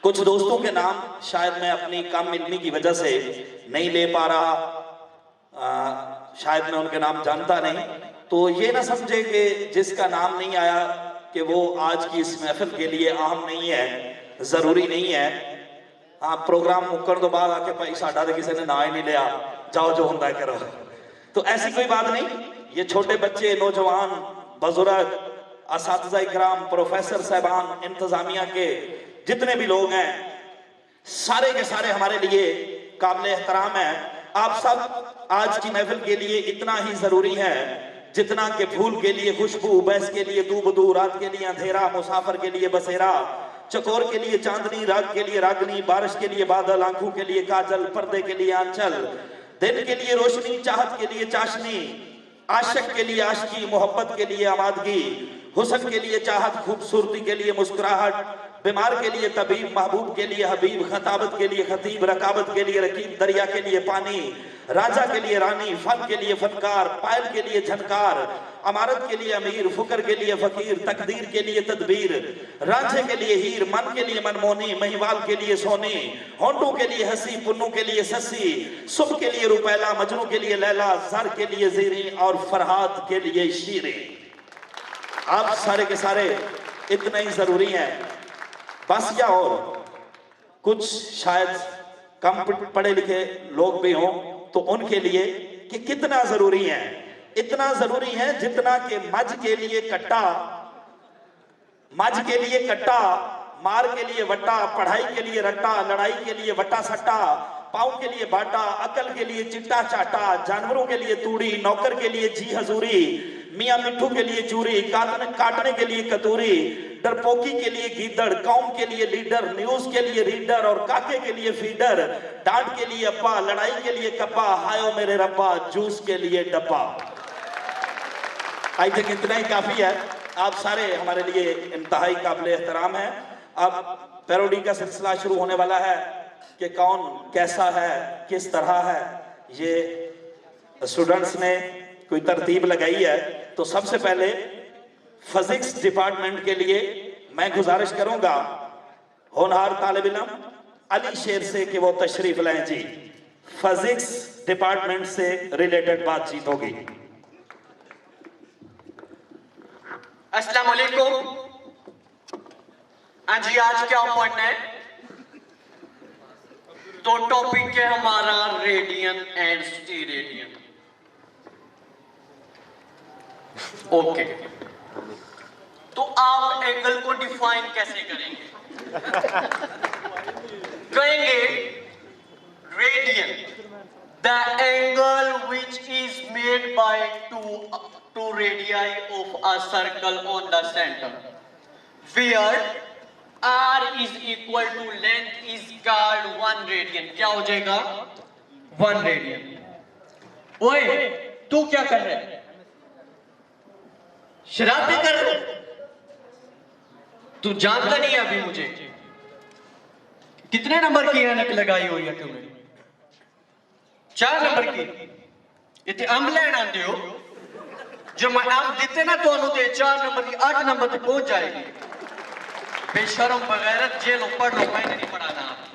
कुछ दोस्तों के नाम शायद मैं अपनी कम इल्मी की वजह से नहीं ले पा रहा, शायद मैं उनके नाम जानता नहीं, तो ये ना समझे कि जिसका नाम नहीं आया कि वो आज की इस महफिल के लिए अहम नहीं है, जरूरी नहीं है। हाँ, प्रोग्राम मुक्कण तो बाद आके भाई साडा तो किसी ने ना ही नहीं लिया, जाओ जो होंदा करो, तो ऐसी कोई बात नहीं। ये छोटे बच्चे, नौजवान, बुजुर्ग, असातिज़ा इकराम, प्रोफेसर साहबान, इंतजामिया के जितने भी लोग हैं, सारे के सारे हमारे लिए काबिल एहतराम है। आप सब आज की महफिल के लिए इतना ही जरूरी है जितना कि फूल के लिए खुशबू, बैस के लिए दूबदू, रात के लिए अंधेरा, मुसाफिर के लिए बसेरा, चकोर के लिए चांदनी, राग के लिए रागनी, बारिश के लिए बादल, आंखों के लिए काजल, पर्दे के लिए आंचल, दिन के लिए रोशनी, चाहत के लिए चाशनी, आशिक के लिए आशिकी, मोहब्बत के लिए आमादगी, हुस्न के लिए चाहत, खूबसूरती के लिए मुस्कुराहट, बीमार के लिए तबीब, महबूब के लिए हबीब, खताबत के लिए खतीब, रकाबत के लिए रकीब, दरिया के लिए पानी, राजा के लिए रानी, फन के लिए फनकार, पायल के लिए झनकार, अमारत के लिए अमीर, फुकर के लिए फकीर, तकदीर के लिए तदबीर, रांझे के लिए हीर, मन के लिए मनमोनी, महिवाल के लिए सोनी, होंठों के लिए हंसी, पुन्नों के लिए ससी, सुब के लिए रुपैला, मजनू के लिए लैला, जर के लिए ज़ीरी और फरहाद के लिए शीरे। आप सारे के सारे इतने ही जरूरी हैं। बस या और कुछ शायद कम पढ़े लिखे लोग भी हों तो उनके लिए कि कितना जरूरी है, इतना जरूरी है जितना कि मज के लिए कट्टा, मज के लिए कट्टा, मार के लिए वट्टा, पढ़ाई के लिए रट्टा, लड़ाई के लिए वट्टा सट्टा, पाँव के लिए बाटा, अकल के लिए चिट्टा चाटा, जानवरों के लिए तूड़ी, नौकर के लिए जी हजूरी, मियाँ मिट्ठू के लिए चूरी, काटने के लिए कतूरी, डरपोकी के लिए गीदड़, कौम के लिए लीडर, न्यूज के लिए रीडर और काके के लिए फीडर, डांट के लिए अब्बा, लड़ाई के लिए कब्बा, हायो मेरे रब्बा, जूस के लिए डब्बा। आई थिंक इतना ही काफी है। आप सारे हमारे लिए इंतहाई काबिल एहतराम है। अब पैरोडी का सिलसिला शुरू होने वाला है कि कौन कैसा है, किस तरह है, ये स्टूडेंट्स ने कोई तरतीब लगाई है। तो सबसे पहले फिजिक्स डिपार्टमेंट के लिए मैं गुजारिश करूंगा होनहार तालिब इल्म अली शेर से कि वो तशरीफ लाएं जी। फिजिक्स डिपार्टमेंट से रिलेटेड बातचीत होगी। अस्सलाम वालेकुम। जी आज क्या पढ़ना है? तो टॉपिक है हमारा रेडियन एंड स्टीरेडियन। ओके, तो आप एंगल को डिफाइन कैसे करेंगे? कहेंगे radian, the angle which is made by two radii of a circle on the center, where r is equal to length is called 1 radian। क्या हो जाएगा? 1 radian। ओए तू क्या कर रहे है? शरारती कर रहे? तू जानता नहीं है अभी मुझे। कितने नंबर की ऐनक लगाई हुई है तुमने? 4 नंबर की। इतने अम्ब लेना आते हो? जो मैं अम्ब देते ना तो 4 नंबर की 8 नंबर तक पहुंच जाएगी। बेशरम बगैरत, जेल पढ़ लो, मैंने नहीं पढ़ाना आपको।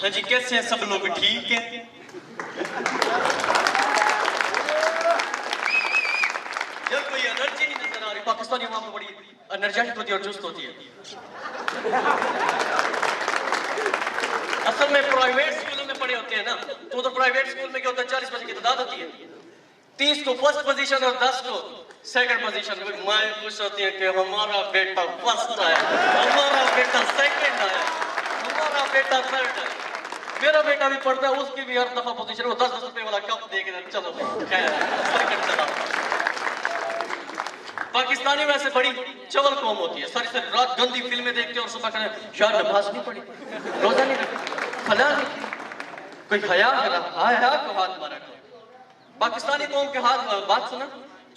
हाँ जी, कैसे हैं सब लोग? ठीक है। जब कोई एनर्जी नहीं नजर आ रही, पाकिस्तानी वहां पे बड़ी एनर्जेटिक होती है और चुस्त होती है। असल में प्राइवेट स्कूलों में पढ़े होते हैं ना, तो प्राइवेट स्कूल में क्या होता है, 40 बच्चे की तादाद होती है, 30 को फर्स्ट पोजीशन और 10 को सेकंड पोजीशन। माँ खुश होती है कि हमारा बेटा फर्स्ट आया, हमारा बेटा सेकंड आया, हमारा बेटा थर्ड आया। मेरा बेटा भी पढ़ता है, उसकी भी हर दफा पोजीशन, वो 10-10 रुपए वाला कप देके चलो खैर चला। पाकिस्तानी वैसे बड़ी चवल कौम होती है, सारी सारी रात गंदी फिल्में देखते हैं और सुबह कहते यार नमाज नहीं पढ़ी, रोजा नहीं रखा, फला नहीं, कोई हया करा, हया को हाथ मारा। पाकिस्तानी कौम के हाथ बात सुना,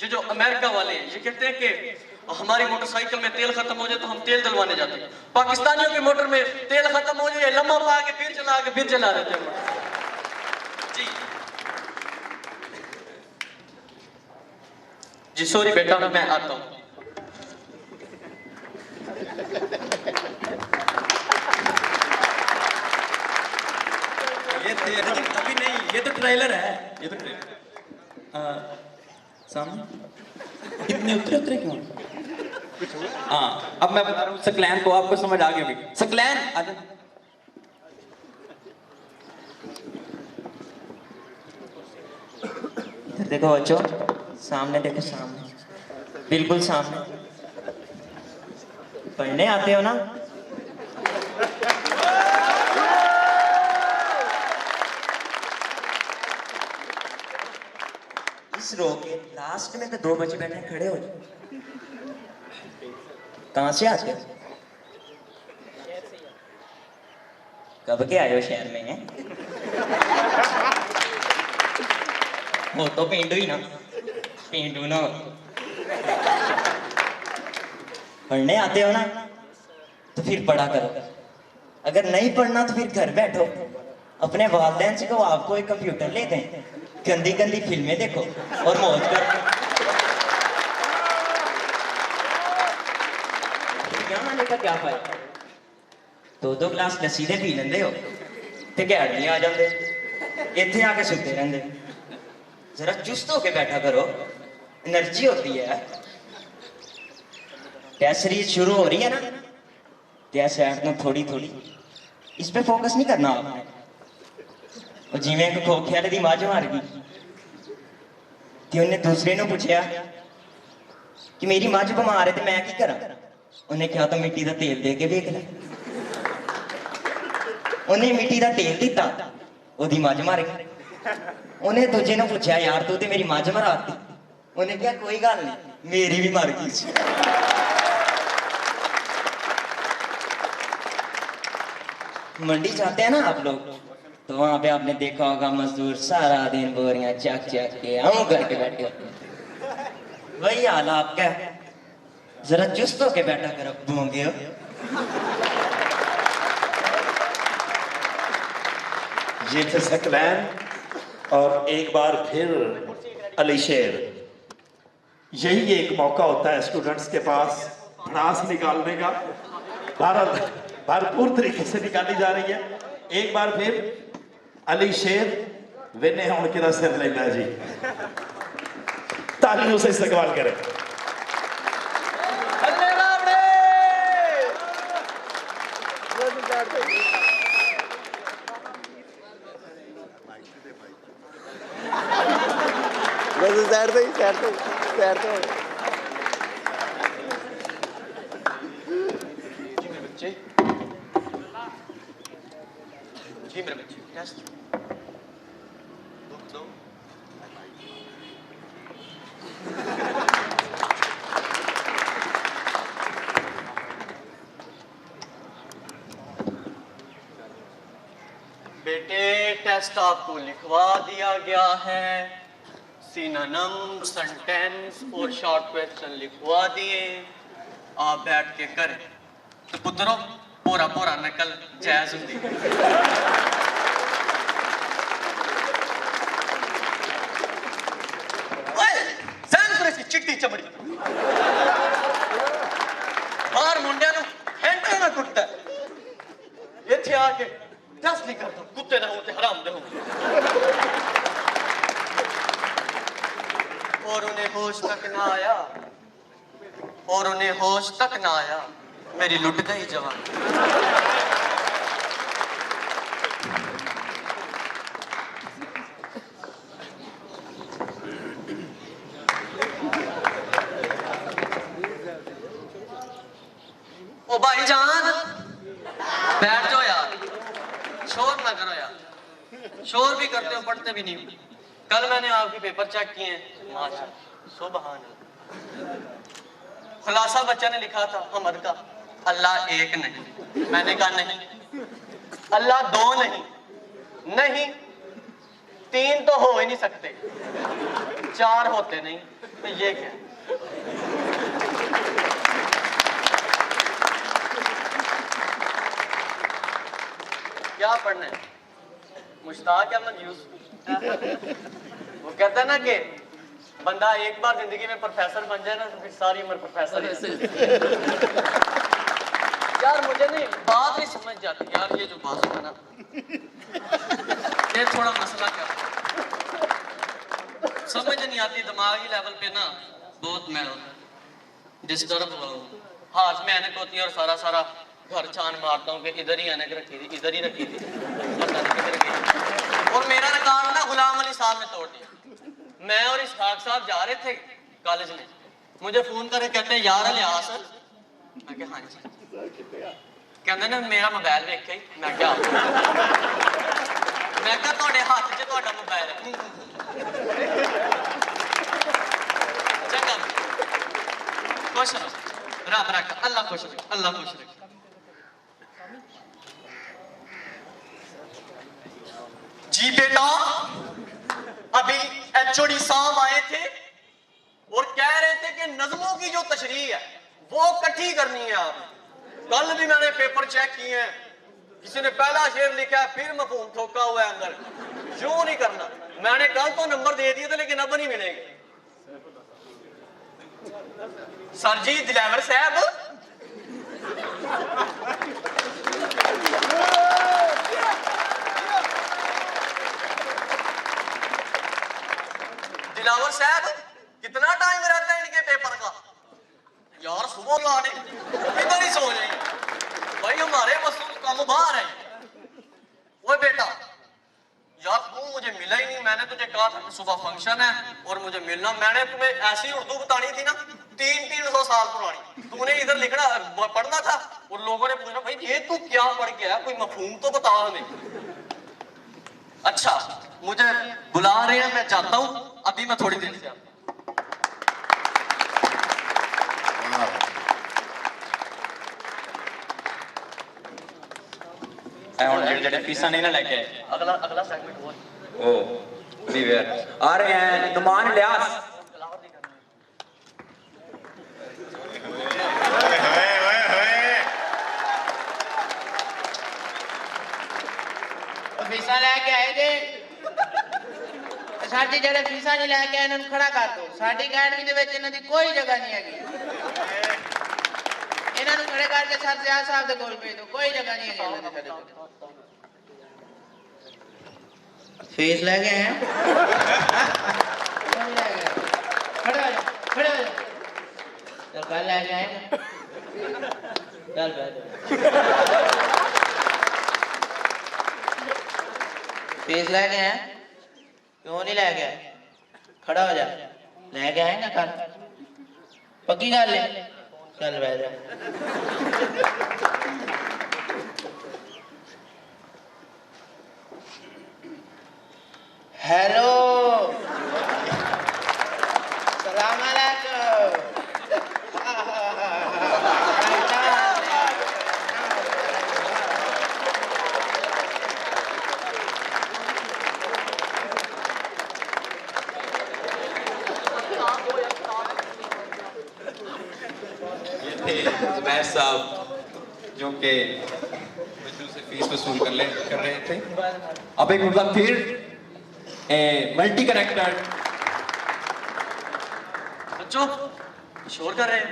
जो अमेरिका वाले हैं, ये कहते हैं कि हमारी मोटरसाइकिल में तेल खत्म हो जाए तो हम तेल डलवाने जाते हैं। पाकिस्तानियों की मोटर में तेल खत्म हो जाए, लम्बा पा के फिर चला देते हैं जी। जी सॉरी बेटा, मैं आता हूँ। लेकिन अभी नहीं, ये तो ट्रेलर है, ये तो ट्रेलर। सामने इतने उतरे क्यों? हाँ, अब मैं बता रहा हूँ सकलैन को, आपको समझ आ गया भी। सकलैन आ जा। इधर देखो बच्चों, सामने देखो, सामने, बिल्कुल सामने। पढ़ने आते हो ना? इस रो के लास्ट में तो 2 बच्चे बैठे हैं, खड़े हो जाओ। कहाँ से आते हो? कब के आए हो शहर में हैं? हो तो पेंडू ही ना, पेंडू ना। पढ़ने आते हो ना, तो फिर पढ़ा करो। अगर नहीं पढ़ना तो फिर घर बैठो, अपने वालिदैन से कहो आपको एक कंप्यूटर ले दें, गंदी गंदी फिल्में देखो और मौज करो। यहाँ आने का क्या फायदा? 2-2 गिलास लस्सी दे पी लेंदे हो ते घैड़ नहीं आ जाते, इत्थे आके सुते रहंदे। जरा चुस्त होके बैठा करो, एनर्जी होती है। टेस्ट सीरीज शुरू हो रही है ना, टेस्ट ऐड में थोड़ी थोड़ी इस पे फोकस नहीं करना आपने। और जिवें एक खोखे वाले दी मझ मार गई ते उन्हें दूसरे ने पूछा कि मेरी मझ बीमार है तो मैं की करा? उन्हें कहा तो मिट्टी का तेल दे के देख ले। उन्हें मिट्टी का तेल दिता, ओदी मझ मर गई। उन्हें दूजे ने पूछा यार तू तो मेरी मझ मराती। उन्हें कहा कोई गल नहीं, मेरी भी मर गई। मंडी जाते हैं ना आप लोग, तो वहां पे आपने देखा होगा मजदूर सारा दिन बोरियां चक चक के हम करके बैठे होते हैं। वही हाल आपका, जरा चुस्त होके बैठा करो भोंगे हो। ये थे सकलैन और एक बार फिर अली शेर। यही एक मौका होता है स्टूडेंट्स के पास भड़ास निकालने का, भरपूर तरीके से निकाली जा रही है। एक बार फिर अली शेर विने होने के सिर लेना जी, तालियों से इस्तेमाल करें। सैर तो जी मेरे बच्चे, टेस्ट दो। बेटे टेस्ट आपको लिखवा दिया गया है, सिनोनिम, सेंटेंस और शॉर्ट क्वेश्चन लिखवा दिए, आप बैठ के करें। तो पुत्रों पूरा पूरा नकल जायज होती है। चिट्टी चमड़ी बाहर मुंडिया हैंडल ना कुटता इत्थे आके टेस्ट नहीं करता, कुत्ते ना होते हराम दे हो। और उन्हें होश तक ना आया, मेरी लुट गई जवान। ओ भाईजान बैठ जाओ यार, शोर ना करो यार, शोर भी करते हो पढ़ते भी नहीं। कल मैंने आपके पेपर चेक किए हैं, माशाल्लाह सुभान अल्लाह। खुलासा बच्चा ने लिखा था हमद का, अल्लाह एक नहीं। मैंने कहा नहीं, अल्लाह 2 नहीं 3 तो हो ही नहीं सकते, 4 होते नहीं, तो ये क्या? क्या पढ़ना है? मुश्ताक अहमद यूसुफ। वो कहता है ना कि बंदा एक बार जिंदगी में प्रोफेसर बन जाए ना तो फिर सारी उम्र प्रोफेसर ही। यार मुझे नहीं बात नहीं समझ जाती यार, ये जो बात है ना ये थोड़ा मसला क्या समझ नहीं आती, दिमागी लेवल पे ना बहुत मैं डिस्टर्ब हुआ हूँ। हाथ में ऐनक होती है और सारा सारा घर छान मारता हूँ कि इधर ही ऐनक रखी थी, इधर ही रखी थी, पता नहीं किधर गई। और मेरा काम ना गुलाम अली साहब ने तोड़ दिया। मैं और इसहाक साहब जा रहे थे कॉलेज में, मुझे फोन करके कहते हैं यार लिहाज सर, मैं क्या हाँ जी, कहते ना मेरा मोबाइल देख के मैं क्या ਤੁਹਾਡੇ ਹੱਥ 'ਚ ਤੁਹਾਡਾ मोबाइल है। चंगा खुश रहो, रब रख, अल्लाह खुश रखे, अल्लाह खुश रखे। जी बेटा, अभी एचओडी साहब आए थे और कह रहे थे कि नज़मों की जो तशरीह है वो इकट्ठी करनी है आपने। कल भी मैंने पेपर चेक किए हैं, किसी ने पहला शेर लिखा है फिर मफहूम ठोका हुआ है अंदर। क्यों नहीं करना? मैंने कल तो नंबर दे दिए थे लेकिन अब नहीं मिलेंगे। सर जी दिलावर साहब, दिलावर साहब कितना टाइम रहता है इनके पेपर का? यार सुबह लाने इधर ही सो जाएंगे भाई, हमारे मसूल काम बाहर है। ओए बेटा यार तू मुझे मिला ही नहीं, मैंने तुझे कहा था सुबह फंक्शन है और मुझे मिलना। मैंने तुम्हें ऐसी उर्दू बतानी थी ना 300 साल पुरानी, तूने इधर लिखना पढ़ना था और लोगों ने पूछना भाई ये तू क्या पढ़ के आया, कोई मफहूम तो बता हमें। अच्छा मुझे बुला रहे हैं, मैं जाता हूँ अभी, मैं थोड़ी देर से आता हूँ। ਹੁਣ ਜਿਹੜੇ ਫੀਸਾਂ ਨਹੀਂ ਨਾ ਲੈ ਕੇ ਆਏ अगला सेगमेंट वो ਉਹ ਵੀ ਵੇਰ ਆ ਰਹੇ हैं नुमान इलियास। फीसा लैके आए जे साडी जेड़े फीसा नहीं लैके आए इन्हां खड़ा कर दो। साडी अकेडमी दे विच इन्हां दी कोई जगह नहीं हैगी, इन्हां नूं खड़े करके सर सियाह साहब दे कोल भेज दो, कोई जगह नहीं हैगी इन्हां दी। फीस लैके आए हैं खड़े हो जा, खड़े हो जा, चल कल लैके आए चल बैठ। फीस लैके आए? क्यों नहीं लैके आए? खड़ा हो जा, लैके आएगा कल, पक्की गल है? चल बैठ जा। हेलो सलाम अलैकुम। जुबैर साहब जो कि बच्चों से फीस वसूल कर रहे थे। अब एक बार फिर मल्टी करेक्टर बच्चों शोर कर रहे हैं।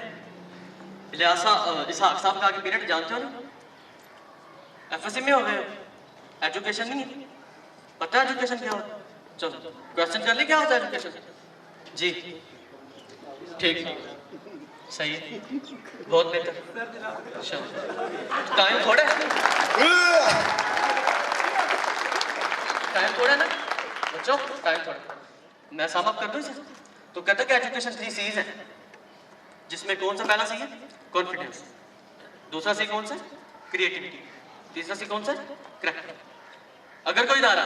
इलियास इसहाक साहब का आगे पीरियड जानते हो ना? एफएससी में हो गए हो, एजुकेशन नहीं है, पता है एजुकेशन क्या होता है? चलो क्वेश्चन कर ले क्या होता है एजुकेशन? जी ठीक सही है, बहुत बेहतर। टाइम थोड़ा है, टाइम थोड़ा ना बच्चों, टाइम थोड़ा। मैं सम अप कर दूं इसे? तो कहते कि एजुकेशन 3 C's है, जिसमें कौन सा पहला सी है? कॉन्फिडेंस। दूसरा सी कौन सा? क्रिएटिविटी। तीसरा सी कौन सा? करैक्टर। अगर कोई इदारा,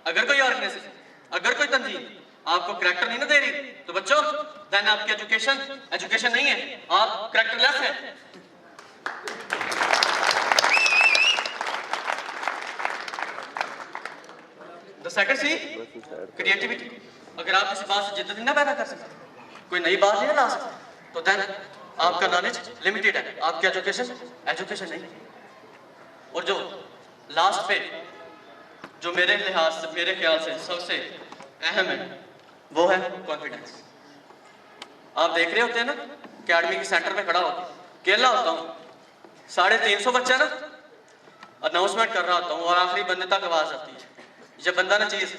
अगर कोई ऑर्गेनाइजेशन, अगर कोई तंजीम आपको करैक्टर नहीं ना दे रही तो बच्चों देन आपकी एजुकेशन नहीं है, आप करैक्टरलेस हैं। The second C creativity. अगर आप किसी बात से जिद्दत नहीं ना पैदा कर सकते, कोई नई बात नहीं ला सकते, तो देन आपका नॉलेज लिमिटेड है, आपकी एजुकेशन नहीं। और जो लास्ट पे जो मेरे लिहाज से, मेरे ख्याल से सबसे अहम है, वो है कॉन्फिडेंस। आप देख रहे होते हैं ना अकेडमी के सेंटर में खड़ा होकर, अकेला होता हूँ, 350 बच्चा ना अनाउंसमेंट कर रहा होता हूँ और आखिरी बंदे तक आवाज आती है, ये बंदा ना चीज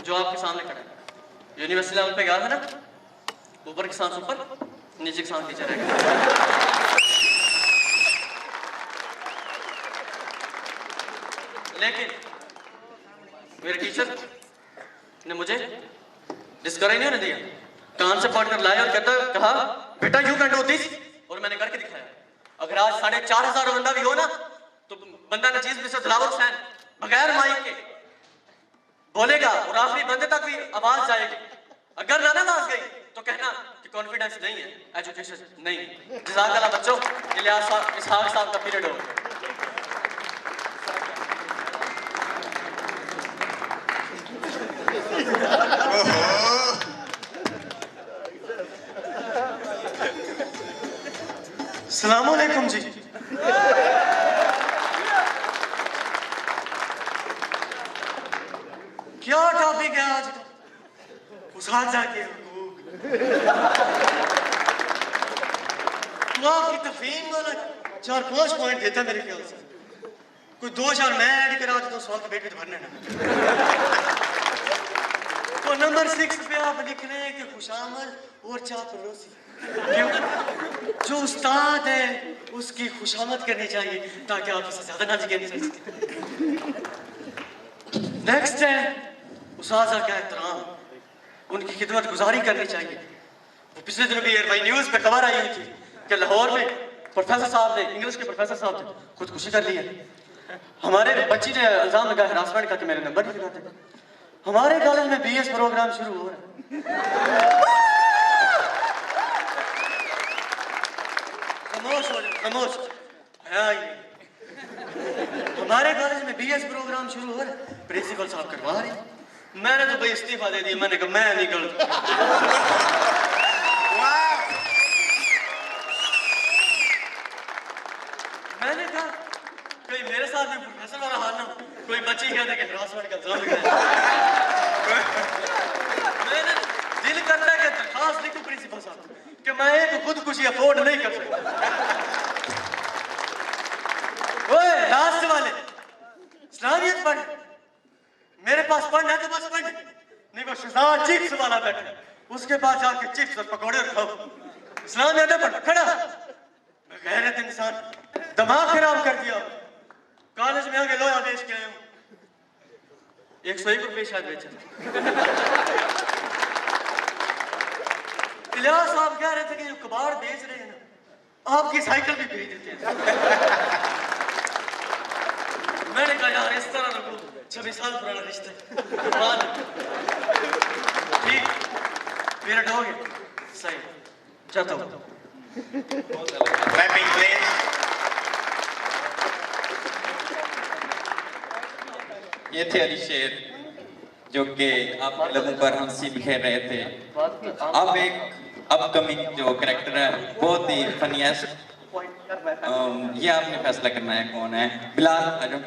जो आपके सामने खड़ा है, यूनिवर्सिटी लेवल पे गया था ना, ऊपर की सांस ऊपर, नीचे की सांस नीचे रहेगा। लेकिन मेरे टीचर ने मुझे डिस्करेज नहीं होने दिया, कान से पकड़ कर लाया और कहा बेटा यू कैन डू दिस, और मैंने करके दिखाया। अगर आज 4,500 बंदा भी हो ना, तो बंदा नजीज मिस्टर दिलावर हुसैन बगैर माइक के बोलेगा और आखिरी बंदे तक भी आवाज जाएगी। अगर ना आवाज गई तो कहना कि कॉन्फिडेंस नहीं है, एजुकेशन नहीं है। जज़ाकल्लाह बच्चों, इलियास इसहाक साहब का पीरियड हो। अस्सलाम वालेकुम जी। क्या टॉपिक है आज का? उस हाथ जाके तो आपकी तफहीम वाला 4-5 पॉइंट देता मेरे ख्याल से, कोई 2-4 मैं ऐड करा देता हूँ, सवाल का पेट भरने ना। तो नंबर 6 पे आप लिख रहे हैं कि खुशामद और चापलूसी। क्यों? जो उस्ताद है उसकी खुशामद करनी चाहिए ताकि आप इससे ज्यादा ना जिगे। नेक्स्ट है उस्ताद का एहतराम, उनकी खिदमत गुजारी करनी चाहिए। वो पिछले दिनों भी एयरवाई न्यूज पे खबर आई हुई थी कि लाहौर में प्रोफेसर साहब ने, इंग्लिश के प्रोफेसर साहब ने खुदकुशी कर ली है। हमारे बच्ची ने इल्जाम लगाया हरासमेंट का कि मेरे नंबर नहीं गिराते। हमारे कॉलेज में BS प्रोग्राम शुरू हो रहा है। खामोश हो जाओ, खामोश। हमारे कॉलेज में BS प्रोग्राम शुरू हो रहा है, प्रिंसिपल साहब करवा रहे हैं। मैंने तो भाई इस्तीफा दे दिया, मैंने कहा मैं नहीं कर। मैंने कहा कोई मेरे साथ में प्रोफेसर वाला हाल ना, कोई बच्ची कहते कि हरासमेंट का इल्जाम लगाया। मैंने दिल करता है कि दरखास्त लिखूं प्रिंसिपल साहब कि मैं एक खुदकुशी अफोर्ड नहीं कर सकता। ओए लास्ट वाले, इस्लामियत पढ़, मेरे पास पढ़ना है तो बस पढ़, नहीं वो शहजाद चिप्स वाला बैठा, उसके पास जाके चिप्स और पकौड़े और खाओ। इस्लामियत पढ़ खड़ा, गैरत इंसान, दिमाग खराब कर दिया। कॉलेज में आके लोहा बेच के आया हूँ, 101 रुपये शायद बेचा। इलियास साहब कह रहे थे कि जो कबाड़ बेच रहे हैं ना, आपकी साइकिल भी बेच देते हैं। मैंने कहा यार इस तरह रखो, 26 साल पुराना रिश्ता। ठीक, मेरा डॉग है सही, जाता हूँ। ये थे अली शेर जो कि आपके लोगों पर हंसी बिखेर रहे थे। अब एक अपकमिंग जो कैरेक्टर है बहुत ही फनीएस्ट, ये आपने फैसला करना है कौन है। बिलाल आ जाओ।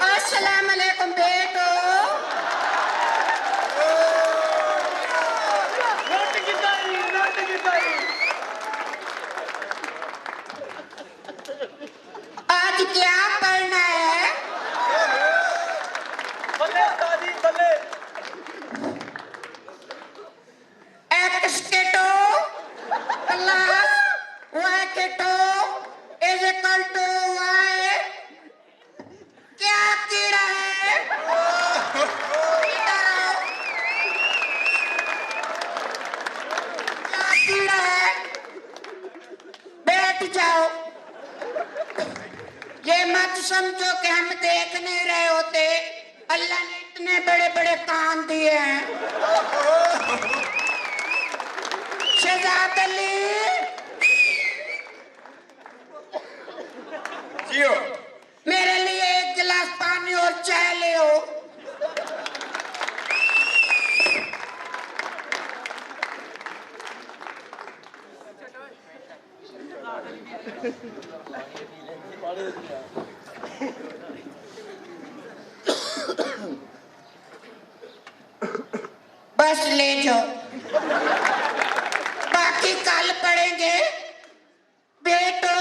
अस्सलाम वालेकुम बेटो। आज क्या पढ़ना है? एक्सकेटो प्लस वाइकेटो इज इक्वल टू वाई। क्या कीड़ा है? क्या कीड़ा है? बैठ जाओ। ये मत समझो कि हम देख नहीं रहे होते, अल्लाह ने इतने बड़े बड़े कान दिए हैं। शहजाद अली बस ले जाओ, बाकी कल पढ़ेंगे। बेटो,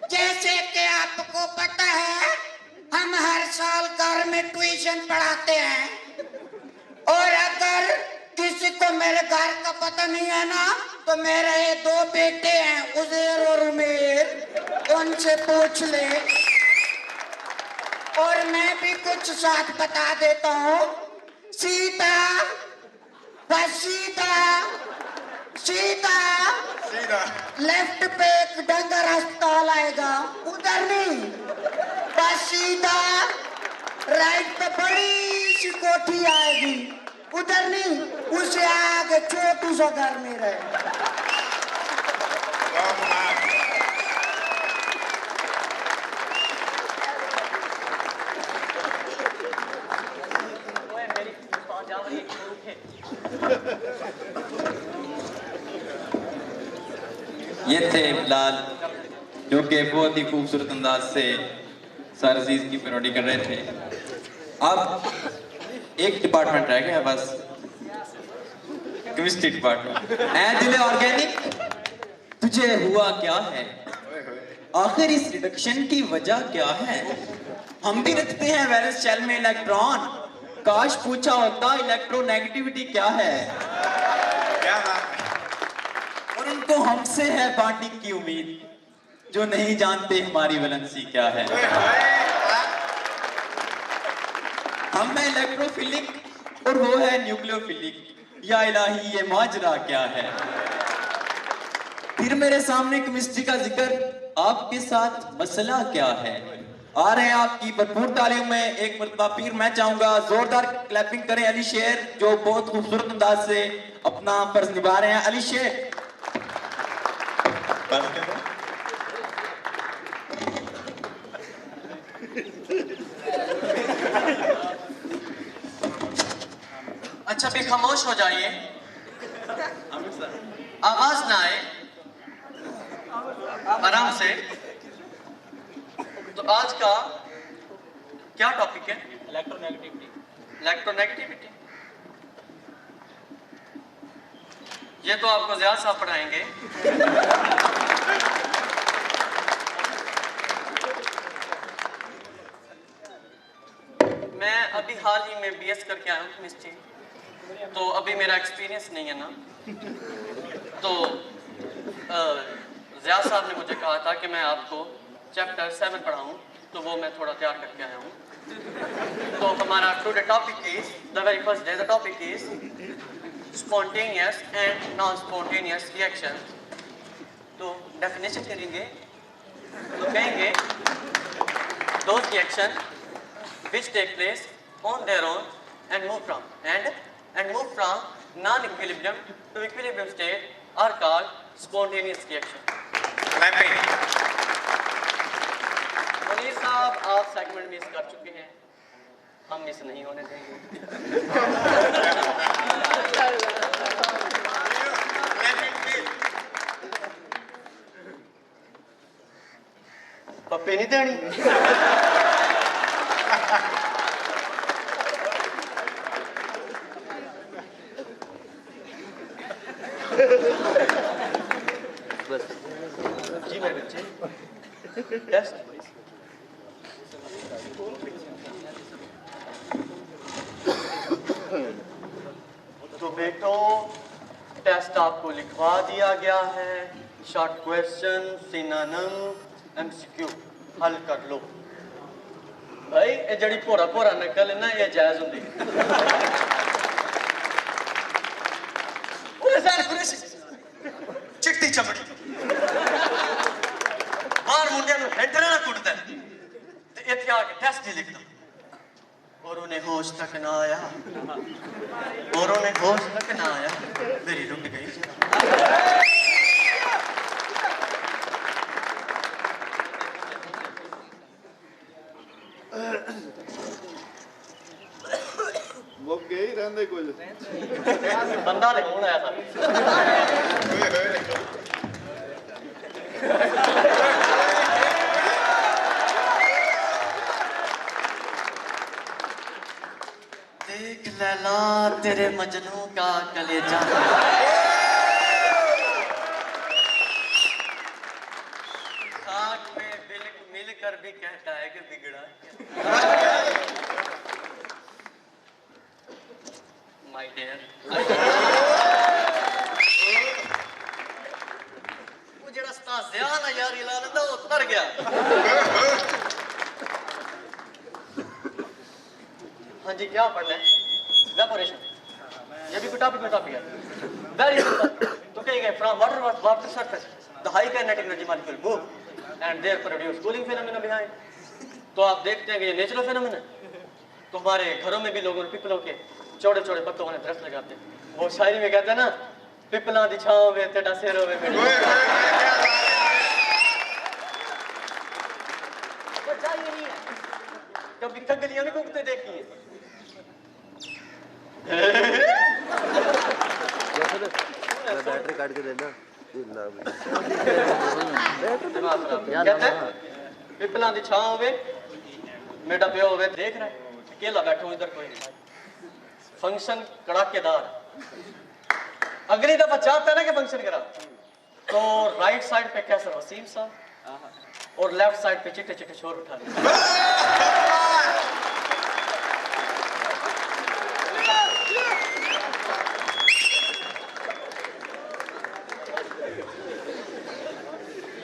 जैसे कि आपको पता है, हम हर साल घर में ट्यूशन पढ़ाते हैं, और अगर किसी को मेरे घर का पता नहीं है ना, तो मेरे ये 2 बेटे हैं, उज़ैर और उमेर, उनसे पूछ ले। और मैं भी कुछ साथ बता देता हूँ। सीधा, बस सीधा सीधा सीधा लेफ्ट पे एक डंगर अस्पताल आएगा, उधर नहीं, बस सीधा राइट पे बड़ी सी कोठी आएगी, उधर नहीं, उससे आगे छोटू सा घर में रहे। ये थे बिलाल, जो कि बहुत ही खूबसूरत अंदाज से सर अजीज की पैरोडी कर रहे थे। अब एक डिपार्टमेंट रह गया है बस, केमिस्ट्री डिपार्टमेंट। ऐ दिले ऑर्गेनिक, तुझे हुआ क्या है? आखिर इस रिडक्शन की वजह क्या है? हम भी रखते हैं वैलेंस शेल में इलेक्ट्रॉन, काश पूछा होता इलेक्ट्रोनेगेटिविटी क्या है। क्या बात है। और उनको हमसे है बांटिंग की उम्मीद, जो नहीं जानते हमारी वैलेंसी क्या है। हम है इलेक्ट्रोफिलिक और वो है न्यूक्लियोफिलिक, या इलाही ये माजरा क्या है। फिर मेरे सामने केमिस्ट्री का जिक्र, आपके साथ मसला क्या है। आ रहे हैं आपकी भरपूर तालीम में। एक मरतबा फिर मैं चाहूंगा जोरदार क्लैपिंग करें अली शेर, जो बहुत खूबसूरत अंदाज से अपना फर्ज निभा रहे हैं। अली शेर। अच्छा भी खामोश हो जाइए, आवाज ना आए, आराम से। तो आज का क्या टॉपिक है? इलेक्ट्रोनेगेटिविटी। इलेक्ट्रोनेगेटिविटी, ये तो आपको ज़िया साहब पढ़ाएंगे। मैं अभी हाल ही में बीएस करके आया हूँ केमिस्ट्री, तो अभी मेरा एक्सपीरियंस नहीं है ना। तो ज़िया साहब ने मुझे कहा था कि मैं आपको चैप्टर 7 पढ़ाऊँ, तो वो मैं थोड़ा तैयार करके आया हूँ। तो हमारा today topic is, the very first day the topic is spontaneous and non spontaneous reaction. तो डेफिनेशन करेंगे, तो कहेंगे those reaction which take place on their own and move from non-equilibrium to equilibrium state are called spontaneous reaction. Munir साहब, आप segment miss कर चुके हैं, हम मिस नहीं होने देंगे। पप्पे नहीं देनी। जी मेरे बच्चे, टेस्ट तो बेटो, टेस्ट आपको लिखवा दिया गया है। शॉर्ट क्वेश्चन, सिनोनिम, एमसीक्यू हल कर लो भाई। ये जड़ी भोरा भोरा नकल है ना, ये जायज होंदी। चिट्टी चमड़ी बाहर मुंडिया ਨੂੰ ਹੈਂਡਰਾ ਨਾ ਕੁੱਟਦਾ ਤੇ ਇੱਥੇ ਆ ਕੇ ਟੈਸਟ ਹੀ ਲਿਖਦਾ। और उन्हें होश तक ना आया, और उन्हें होश तक ना आया, मेरी रुक गई वो गए ही रहने कुछ बंदा ले कौन आया था। लैला तेरे मजनू का कलेजा। खाक में दिल मिलकर भी कहता है कि बिगड़ा माय डियर। वो जरा स्ताज़िया ना यार इला लेंदा वो उतर गया। हाँ जी क्या पढ़ना है? वेपोरेशन। ये भी कोई टॉपिक है। Very simple. तो कहेंगे from water surface the high kinetic energy molecule move and there produce cooling phenomena behind. तो आप देखते हैं कि ये नेचुरल फिनोमेना है। तो हमारे घरों में भी लोगों ने पिपलों के चौड़े चौड़े पत्तों वाले दरख्त लगाते हैं। वो शायरी में कहते हैं ना, पिपला दी छांव में तेरा सिर होवे मेरी। बचा ही नहीं है। कभी खगलियां भी कुकते देखी है। बैटरी काट के देना पिपला दी छांव होवे मेरा प्यो होवे देख रहा है अकेला बैठो इधर कोई नहीं। फंक्शन कड़ाकेदार। अगली दफा चाहता है ना कि फंक्शन करा तो राइट साइड पे कैसर वसीम साहब और लेफ्ट साइड पे चिट्टे चिट्टे शोर उठा ले।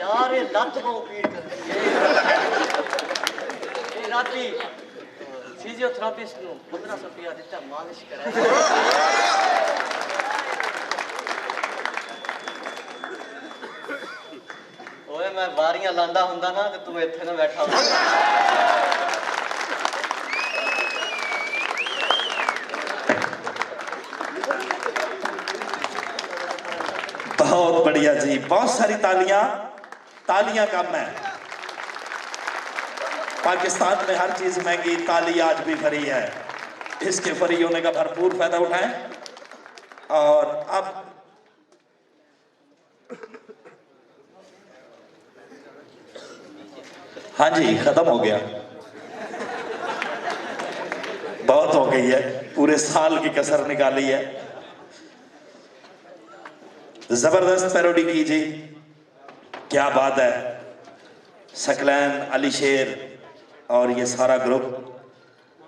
यार ये लत को पीड़ कर ये राती फिजियोथेरेपिस्ट को 1500 रुपया दिता मालिश कराया। ओए मैं वारियां लांदा हुंदा ना ते तू इत्थे ना बैठा हुंदा। बहुत बढ़िया जी, बहुत सारी तालियां कम है। पाकिस्तान में हर चीज महंगी, ताली आज भी फ्री है। इसके फ्री होने का भरपूर फायदा उठाएं। और अब हाँ जी खत्म हो गया, बहुत हो गई है, पूरे साल की कसर निकाली है। जबरदस्त पैरोडी की जी, क्या बात है। सकलैन, अली शेर और ये सारा ग्रुप